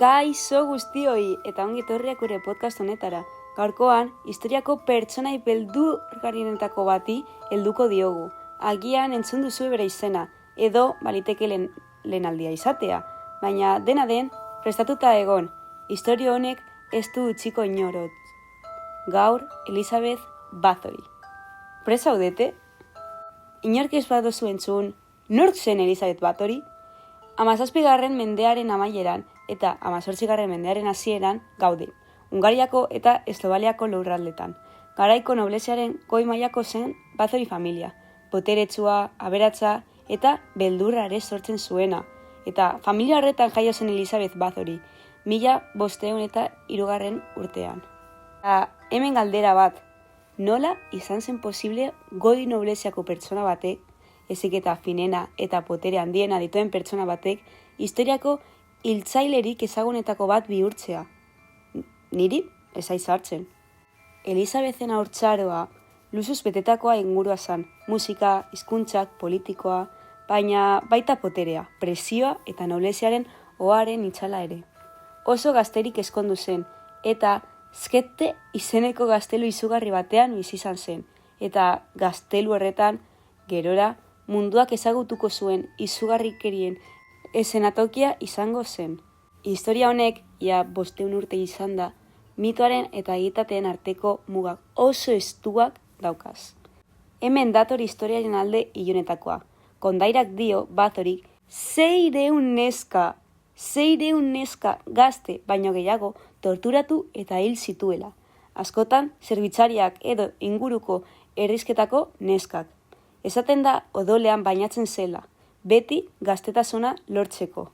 Kaixo guztioi eta ongi etorriak gure podcast honetara. Gaurkoan, historiako pertsonai beldurgarrienetako bati helduko diogu. Agian entzun duzu bere izena, edo baliteke lehenaldia izatea. Baina dena den, prestatuta egon, historia honek ez du utziko inorot. Gaur, Elizabeth Bathory. Prest zaudete? Inork ez baduzu entzun, nork zen Elizabeth Bathory? 17. mendearen amaieran eta 18. mendearen hasieran gaude, Hungariako eta Eslovaliako lurraldetan. Garaiko nobleziaren goi mailako zen Bathory familia, boteretsua, aberatsa eta beldurra ere sortzen zuena. Eta familia horretan jaio zen Elizabeth Bathory, 1503 urtean. Hemen galdera bat, nola izan zen posible goi nobleziako pertsona batek, ezik eta finena eta potere handiena dituen pertsona batek, historiako hiltzailerik ezagunetako bat bihurtzea? Niri ez aiz hartzen. Elizabethen haurtzaroa luzuz betetakoa ingurua zan, musika, hizkuntzak, politikoa, baina baita poterea, presioa eta nobleziaren oaren itzala ere. Oso gazterik ezkondu zen, eta Skete izeneko gaztelu izugarri batean bizi izan zen, eta gaztelu horretan gerora munduak ezagutuko zuen izugarrikerien eszenatokia izango zen. Historia honek, ia 500 urte izan da, mitoaren eta egitateen arteko mugak oso estuak daukaz. Hemen dator historiaren alde ilunetakoa. Kondairak dio Bathoryk 600 neska gazte baino gehiago torturatu eta hil zituela. Askotan, zerbitzariak edo inguruko herrizketako neskak. Esaten da odolean bainatzen zela, beti gaztetasuna lortzeko.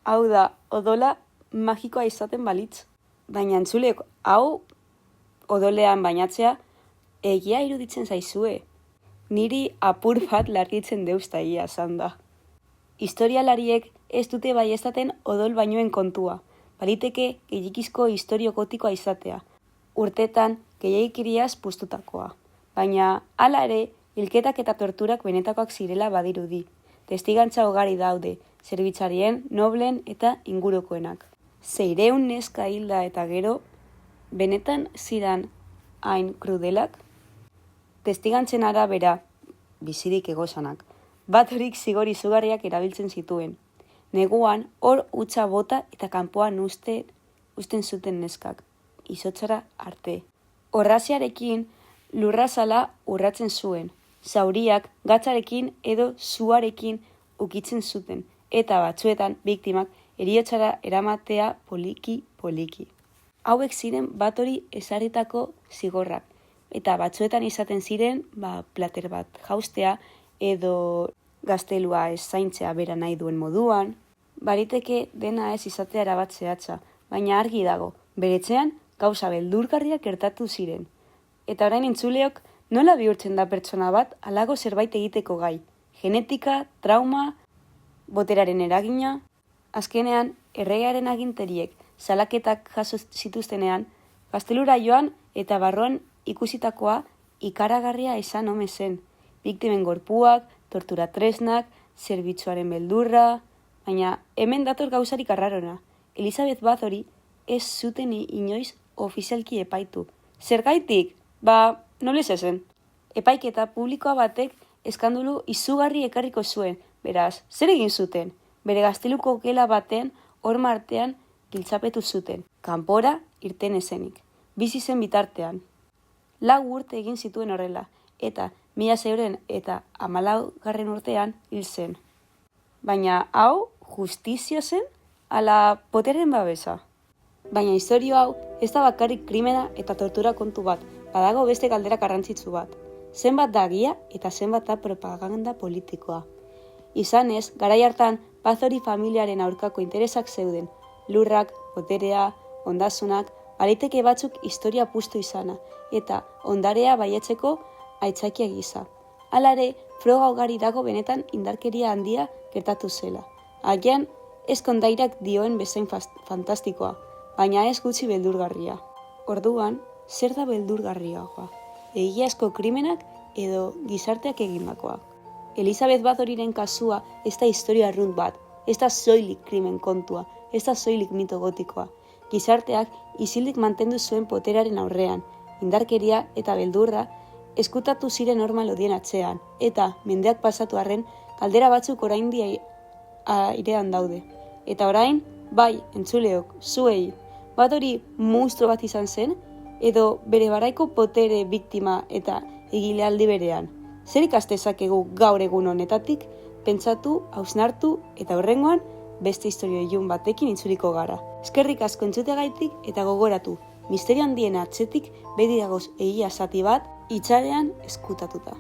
Hau da, odola magikoa izaten balitz. Baina entzulek, hau odolean bainatzea egia iruditzen zaizue. Niri apur bat largitzen deuzta egia esan da. Historialariek ez dute baieztaten odol bainoen kontua. Baliteke gehiagizko historio gotikoa izatea. Urtetan gehiagikiriaz puztutakoa. Baina hala ere, hilketak eta torturak benetakoak zirela badirudi. Testigantza ugari daude, zerbitzarien, noblen eta ingurukoenak. 600 neska hilda eta gero, benetan zidan hain krudelak? Testigantzen arabera, bizirik egozanak, Bathoryk zigor izugarriak erabiltzen zituen. Neguan, hor utza bota eta kanpoan usten zuten neskak, izotzara arte. Orraziarekin lurrazala urratzen zuen, zauriak gatzarekin edo zuarekin ukitzen zuten, eta batzuetan biktimak heriotzara eramatea poliki. Hauek ziren Bathory ezarritako zigorrak, eta batzuetan izaten ziren plater bat jaustea edo gaztelua ez zaintzea bera nahi duen moduan. Baliteke dena ez izatea erabat zehatza, baina argi dago, beretzean gauza beldurgarriak gertatu ziren. Eta orain entzuleok, nola bihurtzen da pertsona bat halago zerbait egiteko gai? Genetika, trauma, boteraren eragina? Azkenean, erregearen aginteriek salaketak jaso zituztenean, gaztelura joan eta barruan ikusitakoa ikaragarria esan omen zen. Biktimen gorpuak, tortura tresnak, zerbitzuaren beldurra... Baina hemen dator gauzarik arrarona. Elizabeth Bathory ez zuten inoiz ofizialki epaitu. Zergaitik? Noblez ezen. Epaiketa publikoa batek eskandulu izugarri ekarriko zuen. Beraz, zer egin zuten? Bere gazteluko gela batean horma artean giltzapetu zuten. Kanpora irten ezenik. Bizi zen bitartean. 4 urte egin zituen horrela, eta 1600 eta 14. urtean hil zen. Baina hau justizia zen ala poteren babesa. Baina historia hau ez da bakarrik krimena eta tortura kontu bat, badago beste galdera garrantzitsu bat. Zenbat da gia eta zenbat da propaganda politikoa. Izanez, garai hartan Bathory familiaren aurkako interesak zeuden, lurrak, boterea, ondasunak, baliteke batzuk historia puztu izana, eta ondarea baietzeko aitzakia gisa. Hala ere, froga ugari dago benetan indarkeria handia gertatu zela. Agian, ez kondairak dioen bezain fantastikoa, baina ez gutxi beldurgarria. Orduan, zer da beldurgarriagoa? Egiazko krimenak edo gizarteak egindakoak? Elizabeth Bathoryren kasua ez da historia arrunt bat, ez da soilik krimen kontua, ez da soilik mito gotikoa. Gizarteak isildik mantendu zuen poteraren aurrean, indarkeria eta beldurra eskutatu ziren norma lodien atzean, eta mendeak pasatu arren kaldera batzuk oraindik airean daude. Eta orain, bai, entzuleok, zuei, bat hori monstro bat izan zen, edo bere baraiko potere biktima eta egile aldi berean. Zer ikastezakegu gaur egun honetatik, pentsatu, hausnartu eta hurrengoan beste istorio ilun batekin itzuliko gara. Eskerrik asko entzuteagaitik eta gogoratu, misterio handien atzetik beti dagoz egia zati bat, itxarean eskutatuta.